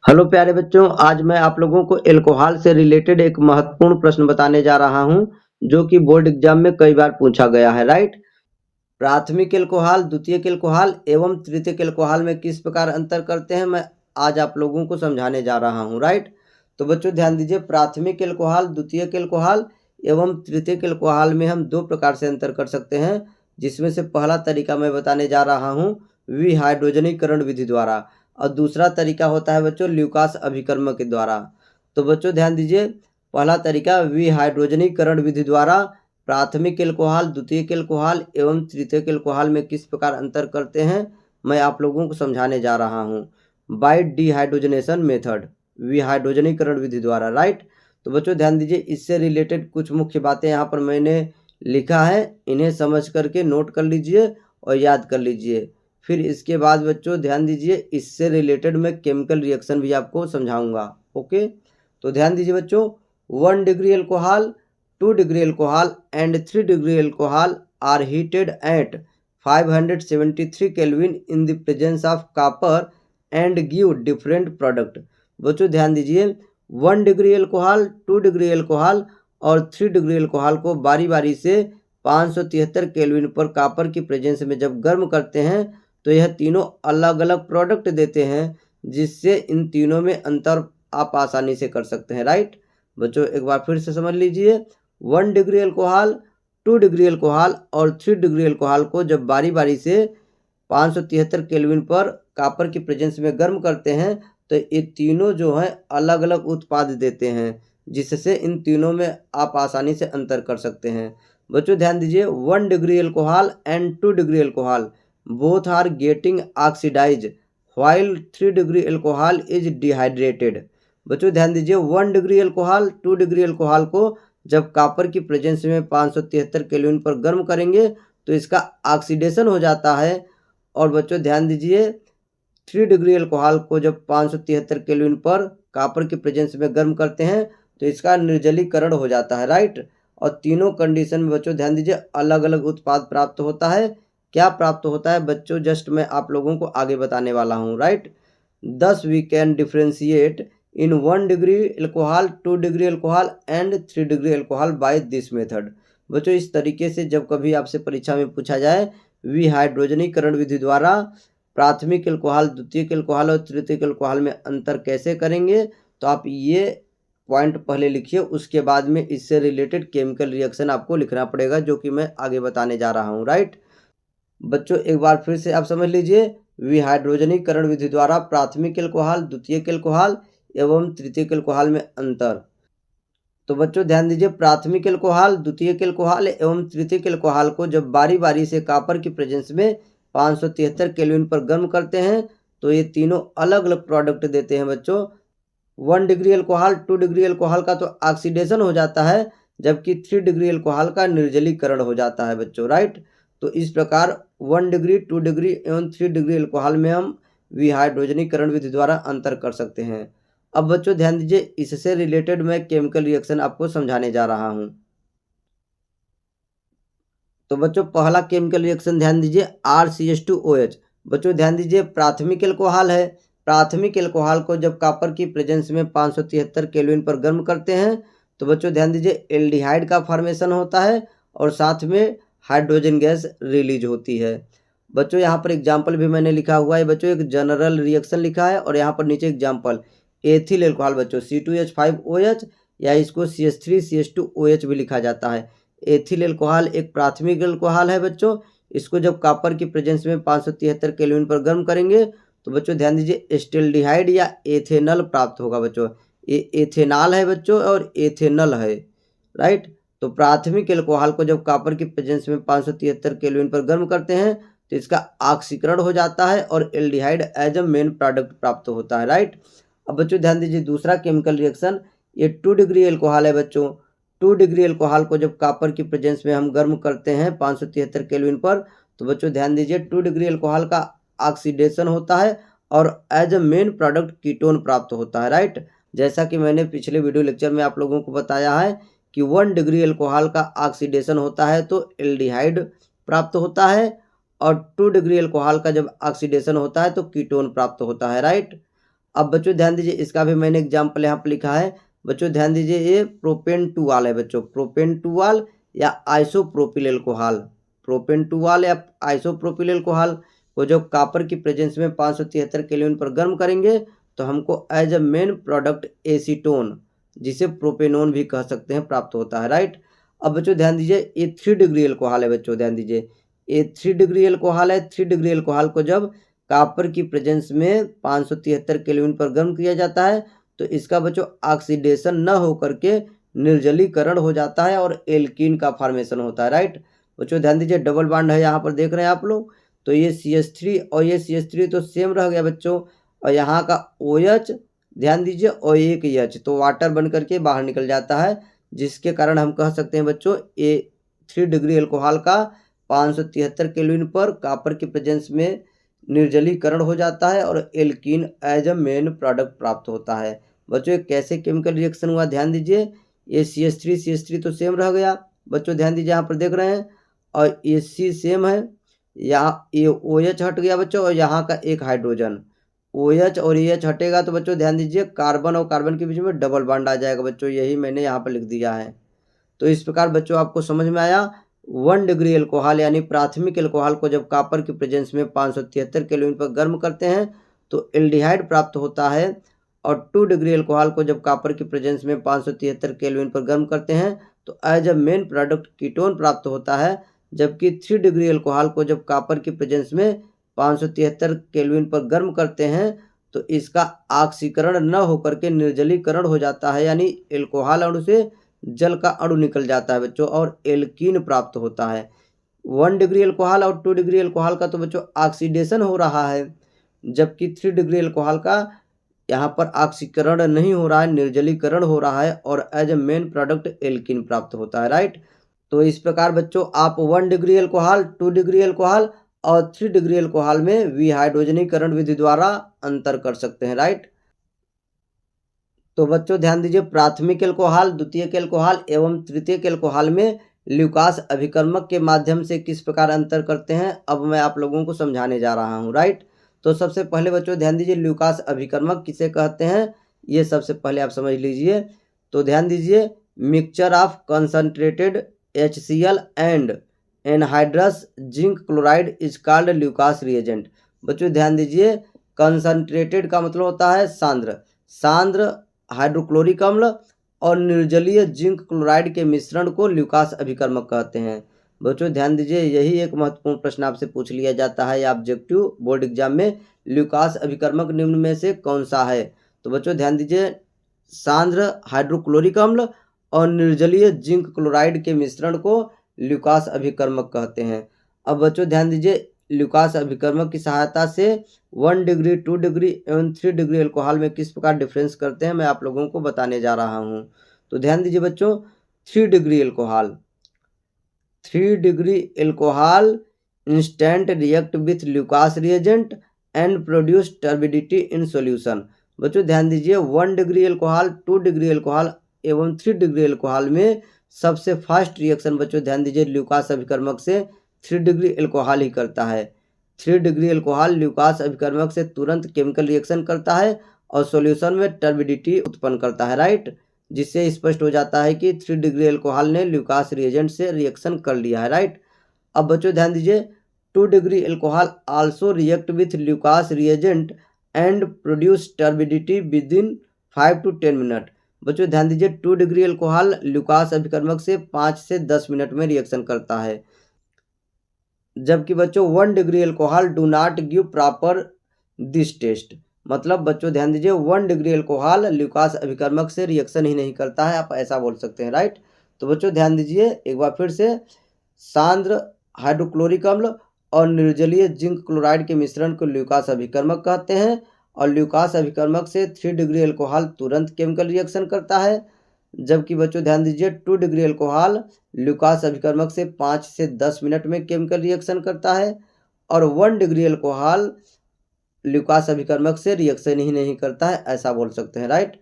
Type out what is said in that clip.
Hello प्यारे बच्चों, आज मैं आप लोगों को एल्कोहल से रिलेटेड एक महत्वपूर्ण प्रश्न बताने जा रहा हूं जो कि बोर्ड एग्जाम में कई बार पूछा गया है। राइट। प्राथमिक एल्कोहल, द्वितीयक एल्कोहल एवं तृतीयक एल्कोहल में किस प्रकार अंतर करते हैं, मैं आज आप लोगों को समझाने जा रहा हूं। राइट। तो बच्चों ध्यान दीजिए, प्राथमिक एल्कोहल, द्वितीयक एल्कोहल एवं तृतीयक एल्कोहल में हम दो प्रकार से अंतर कर सकते हैं, जिसमें से पहला तरीका मैं बताने जा रहा हूँ विहाइड्रोजनीकरण विधि द्वारा, और दूसरा तरीका होता है बच्चों ल्यूकास अभिकर्म के द्वारा। तो बच्चों ध्यान दीजिए, पहला तरीका विहाइड्रोजनीकरण विधि द्वारा प्राथमिक एल्कोहल, द्वितीयक एल्कोहल एवं तृतीयक एल्कोहल में किस प्रकार अंतर करते हैं, मैं आप लोगों को समझाने जा रहा हूँ। बाय डिहाइड्रोजनेशन मेथड, विहाइड्रोजनीकरण विधि द्वारा। राइट। तो बच्चों ध्यान दीजिए, इससे रिलेटेड कुछ मुख्य बातें यहाँ पर मैंने लिखा है, इन्हें समझ करके नोट कर लीजिए और याद कर लीजिए। फिर इसके बाद बच्चों ध्यान दीजिए, इससे रिलेटेड मैं केमिकल रिएक्शन भी आपको समझाऊंगा। ओके। तो ध्यान दीजिए बच्चों, 1 degree alcohol, 2 degree alcohol and 3 degree alcohol are heated at 573 kelvin in the presence of copper and give different product. बच्चों ध्यान दीजिए, 1 डिग्री एल्कोहल, 2 डिग्री एल्कोहल और 3 डिग्री एल्कोहल को बारी बारी से 573 केल्विन पर कॉपर की प्रेजेंस में जब गर्म करते हैं तो यह तीनों अलग अलग प्रोडक्ट देते हैं, जिससे इन तीनों में अंतर आप आसानी से कर सकते हैं। राइट। बच्चों एक बार फिर से समझ लीजिए, 1 डिग्री एल्कोहल, 2 डिग्री एल्कोहल और 3 डिग्री एल्कोहल को जब बारी बारी से 573 केल्विन पर कॉपर की प्रेजेंस में गर्म करते हैं तो ये तीनों जो है अलग अलग उत्पाद देते हैं, जिससे इन तीनों में आप आसानी से अंतर कर सकते हैं। बच्चों ध्यान दीजिए, 1 degree alcohol and 2 degree alcohol both are getting oxidized while 3 degree alcohol is dehydrated. बच्चों ध्यान दीजिए, 1 डिग्री एल्कोहल, 2 डिग्री एल्कोहल को जब कॉपर की प्रेजेंस में 573 केल्विन पर गर्म करेंगे तो इसका ऑक्सीडेशन हो जाता है। और बच्चों ध्यान दीजिए, 3 डिग्री एल्कोहल को जब 573 केल्विन पर कॉपर की प्रेजेंस में गर्म करते हैं तो इसका निर्जलीकरण हो जाता है। राइट। और तीनों कंडीशन में बच्चों ध्यान दीजिए अलग अलग उत्पाद प्राप्त होता है। क्या प्राप्त होता है बच्चों, जस्ट मैं आप लोगों को आगे बताने वाला हूँ। Right. Thus we can differentiate in 1 degree alcohol, 2 degree alcohol and 3 degree alcohol by this method. बच्चों इस तरीके से जब कभी आपसे परीक्षा में पूछा जाए विहाइड्रोजनीकरण विधि द्वारा प्राथमिक एल्कोहल, द्वितीयक एल्कोहल और तृतीयक एल्कोहल में अंतर कैसे करेंगे, तो आप ये पॉइंट पहले लिखिए, उसके बाद में इससे रिलेटेड केमिकल रिएक्शन आपको लिखना पड़ेगा, जो कि मैं आगे बताने जा रहा हूँ। राइट। बच्चों एक बार फिर से आप समझ लीजिए, विहाइड्रोजनीकरण विधि द्वारा प्राथमिक एल्कोहल, द्वितीयक एल्कोहल एवं तृतीयक एल्कोहल में अंतर। तो बच्चों ध्यान दीजिए, प्राथमिक एल्कोहल, द्वितीयक एल्कोहल एवं तृतीयक एल्कोहल को जब बारी बारी से कॉपर की प्रेजेंस में 573 केल्विन पर गर्म करते हैं तो ये तीनों अलग अलग प्रोडक्ट देते हैं। बच्चों 1 डिग्री एल्कोहल, 2 डिग्री एल्कोहल का तो ऑक्सीडेशन हो जाता है, जबकि 3 डिग्री एल्कोहल का निर्जलीकरण हो जाता है बच्चों। राइट। तो इस प्रकार 1 डिग्री, 2 डिग्री एवं 3 डिग्री एल्कोहल में हम विहाइड्रोजनीकरण विधि द्वारा अंतर कर सकते हैं। अब बच्चों ध्यान दीजिए, इससे रिलेटेड मैं केमिकल रिएक्शन आपको समझाने जा रहा हूं। तो बच्चों पहला केमिकल रिएक्शन ध्यान दीजिए, RCH2OH। बच्चों ध्यान दीजिए, प्राथमिक एल्कोहल है। प्राथमिक एल्कोहल को जब कॉपर की प्रेजेंस में 573 केल्विन पर गर्म करते हैं तो बच्चों ध्यान दीजिए एल्डिहाइड का फॉर्मेशन होता है और साथ में हाइड्रोजन गैस रिलीज होती है। बच्चों यहाँ पर एग्जाम्पल भी मैंने लिखा हुआ है। बच्चों एक जनरल रिएक्शन लिखा है और यहाँ पर नीचे एग्जाम्पल, एथिल एल्कोहल बच्चों C2H5OH या इसको CH3CH2OH भी लिखा जाता है। एथिल एल्कोहल एक प्राथमिक एल्कोहल है बच्चों, इसको जब कॉपर की प्रेजेंस में 573 केल्विन पर गर्म करेंगे तो बच्चों ध्यान दीजिए एस्टेल्डिहाइड या एथेनल प्राप्त होगा। बच्चों ये एथेनॉल है बच्चों और एथेनल है। राइट। तो प्राथमिक एल्कोहल को जब कॉपर की प्रेजेंस में 573 केल्विन पर गर्म करते हैं तो इसका ऑक्सीकरण हो जाता है और aldehyde as a main product प्राप्त होता है। राइट। अब बच्चों ध्यान दीजिए, दूसरा केमिकल रिएक्शन ये 2 डिग्री एल्कोहल है बच्चों। 2 डिग्री एल्कोहल को जब कॉपर की प्रेजेंस में हम गर्म करते हैं 573 केल्विन पर तो बच्चों ध्यान दीजिए 2 डिग्री एल्कोहल का ऑक्सीडेशन होता है और as a main product ketone प्राप्त होता है। राइट। जैसा कि मैंने पिछले वीडियो लेक्चर में आप लोगों को बताया है कि 1 डिग्री एल्कोहल का ऑक्सीडेशन होता है तो एल्डिहाइड प्राप्त होता है और 2 डिग्री एल्कोहल का जब ऑक्सीडेशन होता है तो कीटोन प्राप्त होता है। राइट। अब बच्चों ध्यान दीजिए, इसका भी मैंने एग्जाम्पल यहाँ पर लिखा है। बच्चों ध्यान दीजिए, ये प्रोपेन-टूवाल है बच्चों, प्रोपेन-टूवाल या आइसोप्रोपिल अल्कोहल। प्रोपेन-टूवाल या आइसोप्रोपिल अल्कोहल को जब कॉपर की प्रेजेंस में 573 केल्विन पर गर्म करेंगे तो हमको as a main product acetone, जिसे प्रोपेनोन भी कह सकते हैं, प्राप्त होता है, राइट। अब बच्चों ध्यान दीजिए, ये 3 डिग्री अल्कोहल है बच्चों, ध्यान दीजिए ये 3 डिग्री अल्कोहल है। 3 डिग्री अल्कोहल को जब कॉपर की प्रेजेंस में 573 केल्विन पर गर्म किया जाता है तो इसका बच्चों ऑक्सीडेशन न होकर के निर्जलीकरण हो जाता है और एल्कीन का फॉर्मेशन होता है, राइट। बच्चों ध्यान दीजिए, डबल बॉन्ड है यहाँ पर, देख रहे हैं आप लोग, तो ये CH3 और ये CH3 तो सेम रह गया बच्चों, और यहाँ का OH ध्यान दीजिए और एक H तो वाटर बन करके बाहर निकल जाता है, जिसके कारण हम कह सकते हैं बच्चों ये 3 डिग्री अल्कोहल का 573 केल्विन पर कॉपर की प्रेजेंस में निर्जलीकरण हो जाता है और alkene as a main product प्राप्त होता है। बच्चों ये कैसे केमिकल रिएक्शन हुआ, ध्यान दीजिए, ये CH3 तो सेम रह गया बच्चों, ध्यान दीजिए यहाँ पर देख रहे हैं, और ये C सेम है, यहाँ ये OH हट गया बच्चों, और यहाँ का एक हाइड्रोजन OH और EH हटेगा तो बच्चों ध्यान दीजिए कार्बन और कार्बन के बीच में डबल बॉन्ड आ जाएगा बच्चों, यही मैंने यहाँ पर लिख दिया है। तो इस प्रकार बच्चों आपको समझ में आया, 1 डिग्री अल्कोहल यानी प्राथमिक अल्कोहल को जब कॉपर की प्रेजेंस में 573 केल्विन पर गर्म करते हैं तो एल्डिहाइड प्राप्त होता है, और 2 डिग्री अल्कोहल को जब कॉपर की प्रेजेंस में 573 केल्विन पर गर्म करते हैं तो as a main product ketone प्राप्त होता है। जबकि 3 डिग्री अल्कोहल को जब कॉपर की प्रेजेंस में 573 केल्विन पर गर्म करते हैं तो इसका ऑक्सीकरण न होकर के निर्जलीकरण हो जाता है, यानी अल्कोहल अणु से जल का अणु निकल जाता है बच्चों और एल्कीन प्राप्त होता है। 1 डिग्री अल्कोहल और 2 डिग्री अल्कोहल का तो बच्चों ऑक्सीडेशन हो रहा है, जबकि 3 डिग्री अल्कोहल का यहाँ पर ऑक्सीकरण नहीं हो रहा है, निर्जलीकरण हो रहा है और as a main product alkene प्राप्त होता है, राइट। तो इस प्रकार बच्चों आप 1 डिग्री अल्कोहल, 2 डिग्री अल्कोहल और 3 डिग्री अल्कोहल में विहाइड्रोजनीकरण विधि द्वारा अंतर कर सकते हैं, राइट। तो बच्चों ध्यान दीजिए, प्राथमिक अल्कोहल, द्वितीयक अल्कोहल एवं तृतीयक अल्कोहल में ल्यूकास अभिकर्मक के माध्यम से किस प्रकार अंतर करते हैं, अब मैं आप लोगों को समझाने जा रहा हूं, राइट। तो सबसे पहले बच्चों ध्यान दीजिए, ल्यूकास अभिकर्मक किसे कहते हैं ये सबसे पहले आप समझ लीजिए। तो ध्यान दीजिए, mixture of concentrated HCl and anhydrous zinc chloride is called Lucas reagent. बच्चों ध्यान दीजिए, कंसंट्रेटेड का मतलब होता है सांद्र हाइड्रोक्लोरिक अम्ल और निर्जलीय जिंक क्लोराइड के मिश्रण को ल्यूकास अभिकर्मक कहते हैं। बच्चों ध्यान दीजिए, यही एक महत्वपूर्ण प्रश्न आपसे पूछ लिया जाता है ऑब्जेक्टिव बोर्ड एग्जाम में, ल्यूकास अभिकर्मक निम्न में से कौन सा है। तो बच्चों ध्यान दीजिए, सांद्र हाइड्रोक्लोरिक अम्ल और निर्जलीय जिंक क्लोराइड के मिश्रण को ल्यूकास अभिकर्मक कहते हैं। अब बच्चों ध्यान दीजिए, ल्यूकास अभिकर्मक की सहायता से 1 डिग्री, 2 डिग्री एवं 3 डिग्री अल्कोहल में किस प्रकार डिफरेंस करते हैं मैं आप लोगों को बताने जा रहा हूं। तो ध्यान दीजिए बच्चों, 3 degree alcohol, 3 degree alcohol instant react with Lucas reagent and produce turbidity in solution. बच्चों ध्यान दीजिए, 1 डिग्री अल्कोहल, 2 डिग्री अल्कोहल एवं 3 डिग्री अल्कोहल में सबसे फास्ट रिएक्शन बच्चों ध्यान दीजिए ल्यूकास अभिकर्मक से 3 डिग्री अल्कोहल ही करता है। 3 डिग्री अल्कोहल ल्यूकास अभिकर्मक से तुरंत केमिकल रिएक्शन करता है और सॉल्यूशन में टर्बिडिटी उत्पन्न करता है, राइट, जिससे स्पष्ट हो जाता है कि 3 डिग्री अल्कोहल ने ल्यूकास रिएजेंट से रिएक्शन कर लिया है, राइट। अब बच्चों ध्यान दीजिए, 2 degree alcohol also react with Lucas reagent and produce turbidity with in 5 to 10 minute. बच्चों ध्यान दीजिए, 2 डिग्री अल्कोहल ल्यूकास अभिकर्मक से 5 से 10 मिनट में रिएक्शन करता है, जबकि बच्चों 1 degree alcohol do not give proper this test. मतलब बच्चों ध्यान दीजिए, 1 डिग्री अल्कोहल ल्यूकास अभिकर्मक से रिएक्शन ही नहीं करता है, आप ऐसा बोल सकते हैं, राइट। तो बच्चों ध्यान दीजिए एक बार फिर से, सांद्र हाइड्रोक्लोरिक अम्ल और निर्जलीय जिंक क्लोराइड के मिश्रण को ल्यूकास अभिकर्मक कहते हैं, और ल्यूकास अभिकर्मक से 3 डिग्री अल्कोहल तुरंत केमिकल रिएक्शन करता है, जबकि बच्चों ध्यान दीजिए 2 डिग्री अल्कोहल ल्यूकास अभिकर्मक से 5 से 10 मिनट में केमिकल रिएक्शन करता है, और 1 डिग्री अल्कोहल ल्यूकास अभिकर्मक से रिएक्शन ही नहीं करता है, ऐसा बोल सकते हैं, राइट।